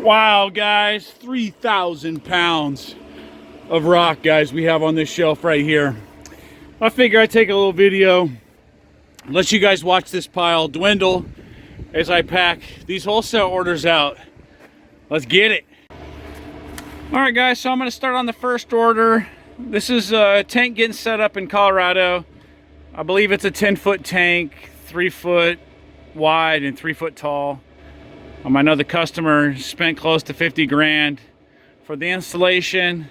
Wow, guys, 3,000 pounds of rock, guys, we have on this shelf right here. I figure I'd take a little video, let you guys watch this pile dwindle as I pack these wholesale orders out. Let's get it. All right, guys, so I'm going to start on the first order. This is a tank getting set up in Colorado. I believe it's a 10-foot tank, 3 foot wide and 3 foot tall. I know the customer spent close to 50 grand for the installation,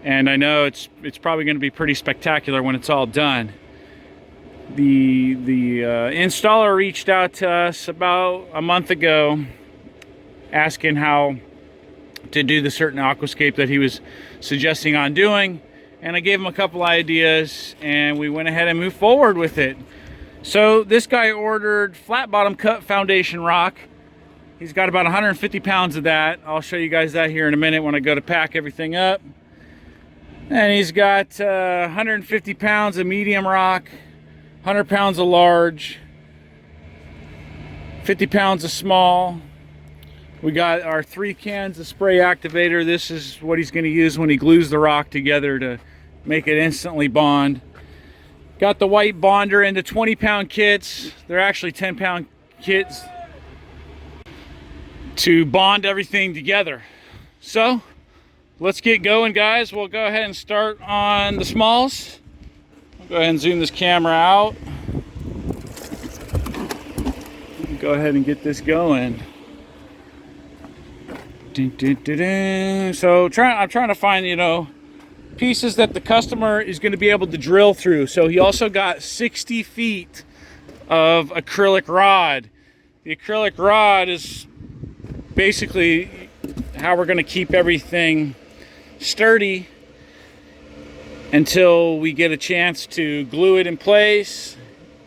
and I know it's probably going to be pretty spectacular when it's all done. The installer reached out to us about a month ago asking how to do the certain aquascape that he was suggesting on doing, and I gave him a couple ideas and we went ahead and moved forward with it. So this guy ordered flat bottom cut foundation rock. He's got about 150 pounds of that. I'll show you guys that here in a minute when I go to pack everything up. And he's got 150 pounds of medium rock, 100 pounds of large, 50 pounds of small. We got our 3 cans of spray activator. This is what he's going to use when he glues the rock together to make it instantly bond. Got the white bonder into 20-pound kits. They're actually 10-pound kits to bond everything together. So let's get going, guys. We'll go ahead and start on the smalls. I'll go ahead and zoom this camera out. Go ahead and get this going. So I'm trying to find, pieces that the customer is going to be able to drill through. So he also got 60 feet of acrylic rod. The acrylic rod is basically how we're going to keep everything sturdy until we get a chance to glue it in place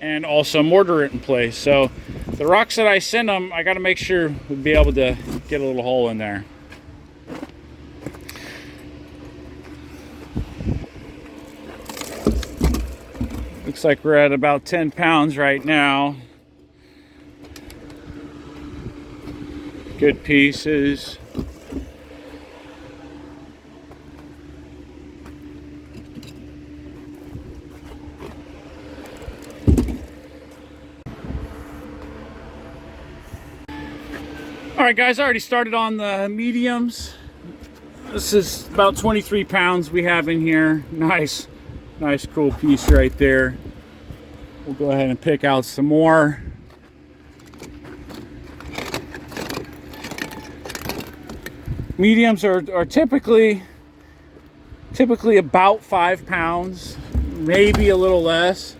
and also mortar it in place. So the rocks that I send them, I got to make sure we'll be able to get a little hole in there. Looks like we're at about 10 pounds right now. Good pieces. All right, guys, I already started on the mediums. This is about 23 pounds we have in here. Nice cool piece right there. We'll go ahead and pick out some more. Mediums are typically about 5 pounds, maybe a little less.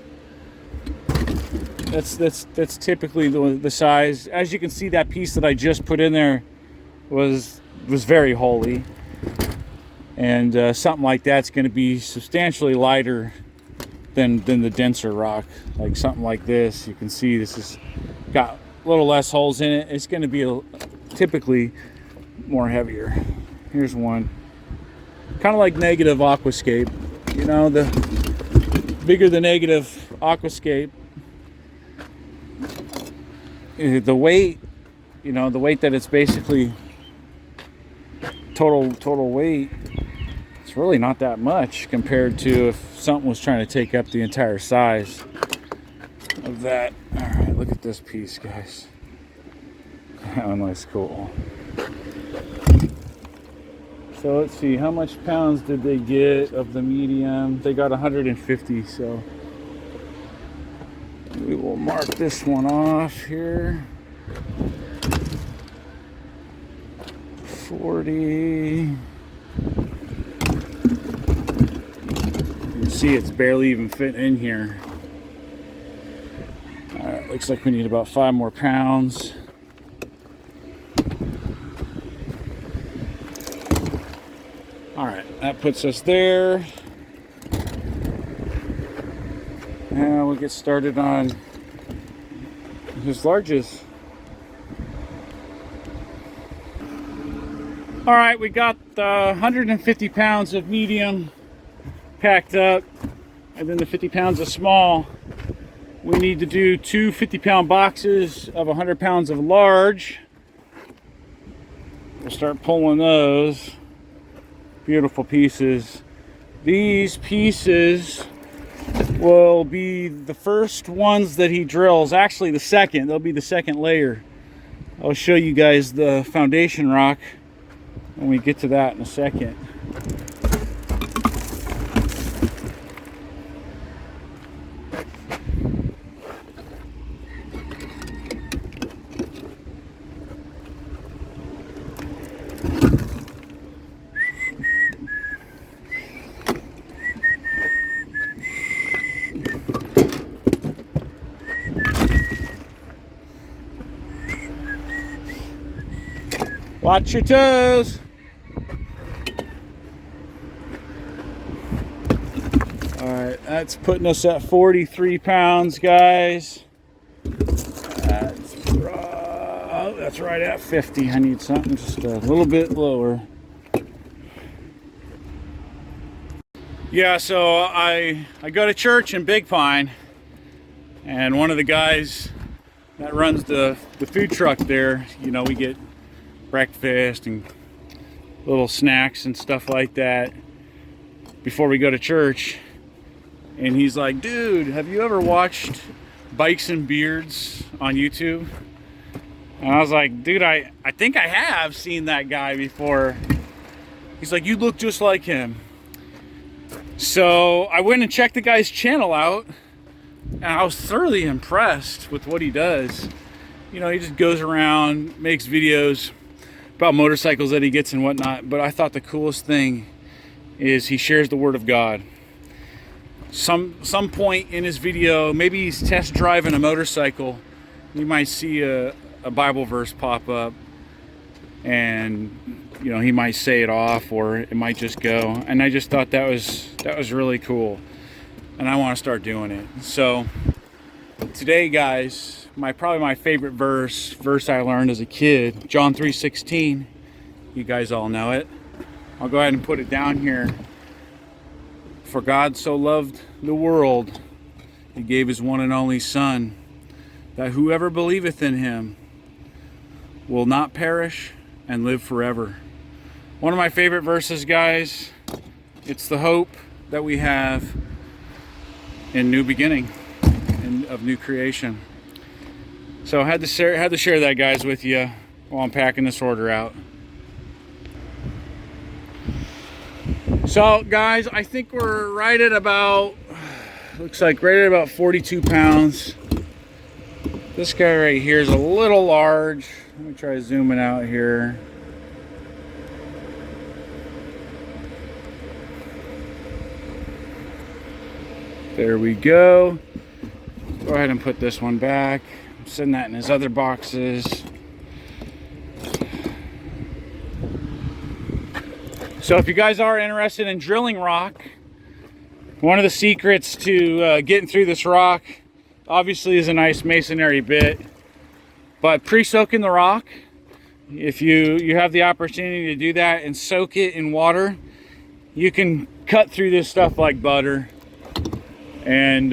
That's typically the size. As you can see, that piece that I just put in there was very holy, and something like that's going to be substantially lighter than the denser rock. Like something like this, you can see this has got a little less holes in it. It's going to be typically more heavier. Here's one, kind of like negative aquascape. The bigger the negative aquascape, the weight, the weight that it's basically total weight, it's really not that much compared to if something was trying to take up the entire size of that. All right, look at this piece, guys. That one looks cool. So let's see, how much pounds did they get of the medium? They got 150, so we will mark this one off here. 40. You can see it's barely even fit in here. All right, looks like we need about 5 more pounds. All right, that puts us there. Now we'll get started on his larges. All right, we got 150 pounds of medium packed up, and then the 50 pounds of small. We need to do 2 50-pound boxes of 100 pounds of large. we'll start pulling those. Beautiful pieces. These pieces will be the first ones that he drills. Actually, the second. They'll be the second layer. I'll show you guys the foundation rock when we get to that in a second. Watch your toes. All right, that's putting us at 43 pounds, guys. That's right at 50. I need something just a little bit lower. Yeah, so I go to church in Big Pine, and one of the guys that runs the food truck there, you know, we get breakfast and little snacks and stuff like that before we go to church. And he's like, dude, have you ever watched Bikes and Beards on YouTube? And I was like, dude, I think I have seen that guy before. He's like, you look just like him. So I went and checked the guy's channel out, and I was thoroughly impressed with what he does. You know, he just goes around, makes videos about motorcycles that he gets and whatnot. But I thought the coolest thing is he shares the word of God. Some point in his video, maybe he's test driving a motorcycle, you might see a Bible verse pop up, and you know, he might say it off, or it might just go. And I just thought that was really cool, and I want to start doing it. So today, guys, probably my favorite verse I learned as a kid, John 3:16. You guys all know it. I'll go ahead and put it down here. For God so loved the world, he gave his one and only Son, that whoever believeth in him will not perish and live forever. One of my favorite verses, guys. It's the hope that we have in new beginning and of new creation. So I had to share that, guys, with you while I'm packing this order out. So, guys, I think we're right at about, looks like right at about 42 pounds. This guy right here is a little large. Let me try zooming out here. There we go. Go ahead and put this one back. I'm sitting that in his other boxes. So if you guys are interested in drilling rock, one of the secrets to getting through this rock obviously is a nice masonry bit, but pre-soaking the rock, if you have the opportunity to do that and soak it in water, you can cut through this stuff like butter, and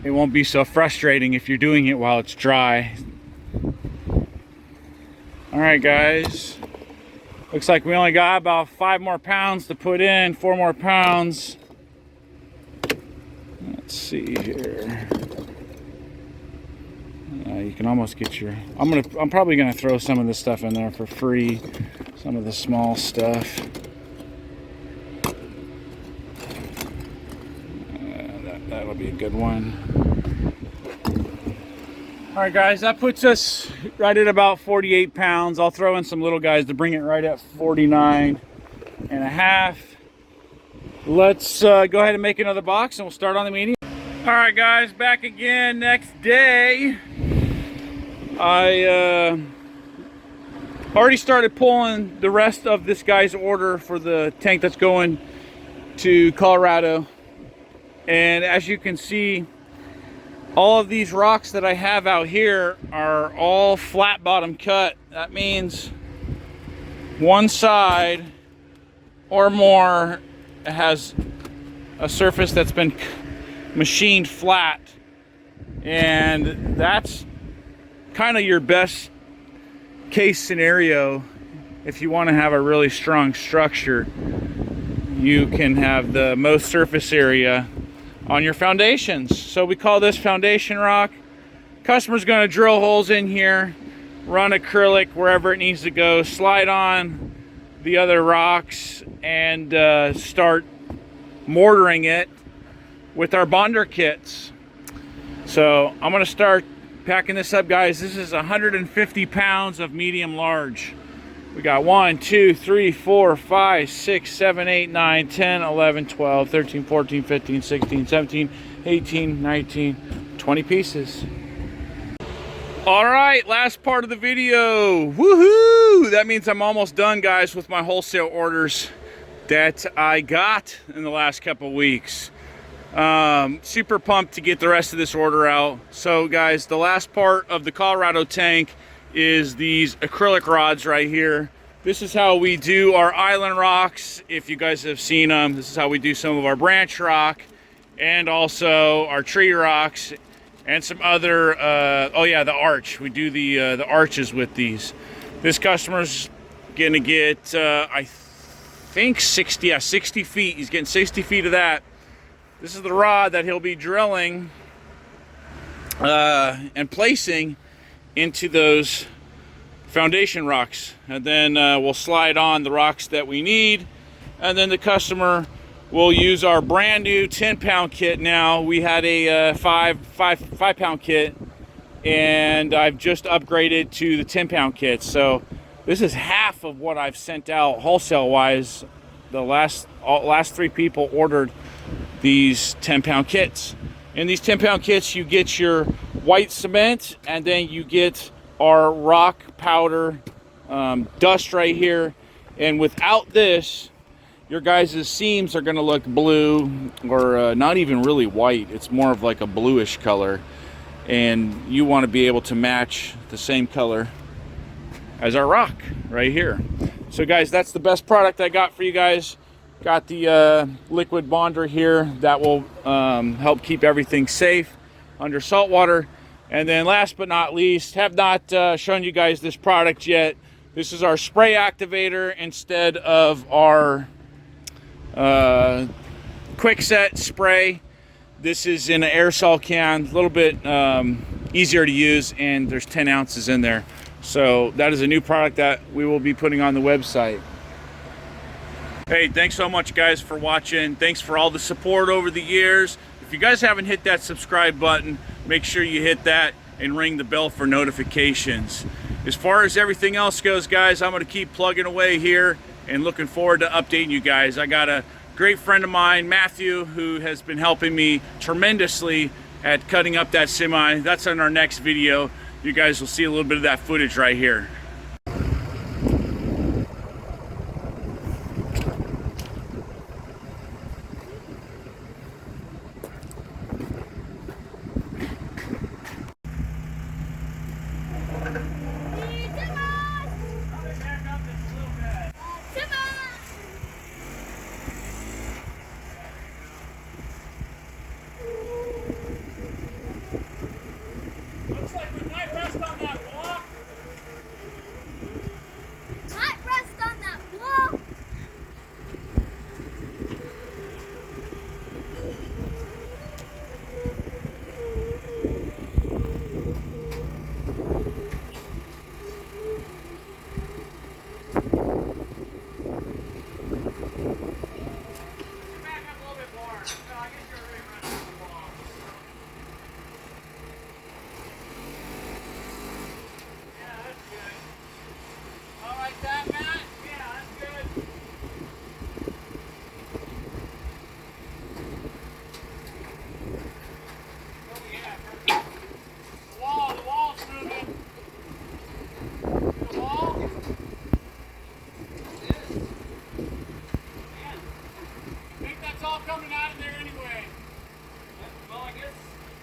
it won't be so frustrating if you're doing it while it's dry. All right, guys. Looks like we only got about 5 more pounds to put in, 4 more pounds. Let's see here. You can almost get your, I'm probably gonna throw some of this stuff in there for free. Some of the small stuff. That'll be a good one. All right, guys, that puts us right at about 48 pounds. I'll throw in some little guys to bring it right at 49 and a half. Let's go ahead and make another box, and we'll start on the medium. All right, guys, back again next day. I already started pulling the rest of this guy's order for the tank that's going to Colorado. And as you can see, all of these rocks that I have out here are all flat bottom cut. That means one side or more has a surface that's been machined flat, and that's kind of your best case scenario if you want to have a really strong structure, you can have the most surface area on your foundations. So we call this foundation rock. Customer's going to drill holes in here, run acrylic wherever it needs to go, slide on the other rocks, and start mortaring it with our bonder kits. So I'm going to start packing this up, guys. This is 150 pounds of medium large. We got 1, 2, 3, 4, 5, 6, 7, 8, 9, 10, 11, 12, 13, 14, 15, 16, 17, 18, 19, 20 pieces. All right, last part of the video. Woohoo! That means I'm almost done, guys, with my wholesale orders that I got in the last couple of weeks. Super pumped to get the rest of this order out. So, guys, the last part of the Colorado tank is these acrylic rods right here. This is how we do our island rocks. If you guys have seen them, this is how we do some of our branch rock and also our tree rocks and some other, oh yeah, the arch. We do the arches with these. This customer's gonna get, I think 60 feet. He's getting 60 feet of that. This is the rod that he'll be drilling and placing into those foundation rocks, and then we'll slide on the rocks that we need, and then the customer will use our brand new 10-pound kit. Now we had a 5-pound kit, and I've just upgraded to the 10-pound kit. So this is half of what I've sent out wholesale wise. The last 3 people ordered these 10-pound kits. In these 10-pound kits, you get your white cement, and then you get our rock powder dust right here. And without this, your guys' seams are going to look blue, or not even really white. It's more of like a bluish color, and you want to be able to match the same color as our rock right here. So, guys, that's the best product I got for you guys. Got the liquid bonder here that will help keep everything safe under saltwater. And then last but not least, have not shown you guys this product yet. This is our spray activator instead of our quick set spray. This is in an aerosol can, a little bit easier to use, and there's 10 ounces in there. So that is a new product that we will be putting on the website. Hey, thanks so much, guys, for watching. Thanks for all the support over the years. If you guys haven't hit that subscribe button, make sure you hit that and ring the bell for notifications. As far as everything else goes, guys, I'm going to keep plugging away here and looking forward to updating you guys. I got a great friend of mine, Matthew, who has been helping me tremendously at cutting up that semi. That's in our next video. You guys will see a little bit of that footage right here. Looks like we might rest on that block. Might rest on that block. Back up a little bit more. No, I guess you're already resting on the block. Yeah, that's good. All right, that, Matt? Yeah, that's good. What do we have? The wall's moving. The wall? It is. Man, I think that's all coming out of there anyway. Well, I guess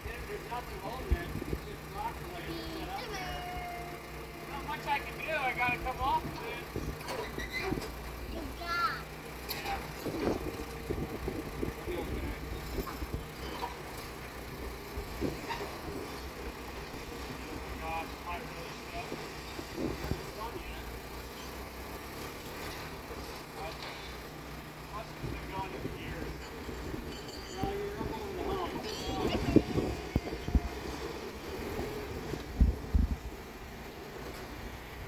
there's nothing holding it. It's just rock related set up there. Not much I can do. I gotta come off.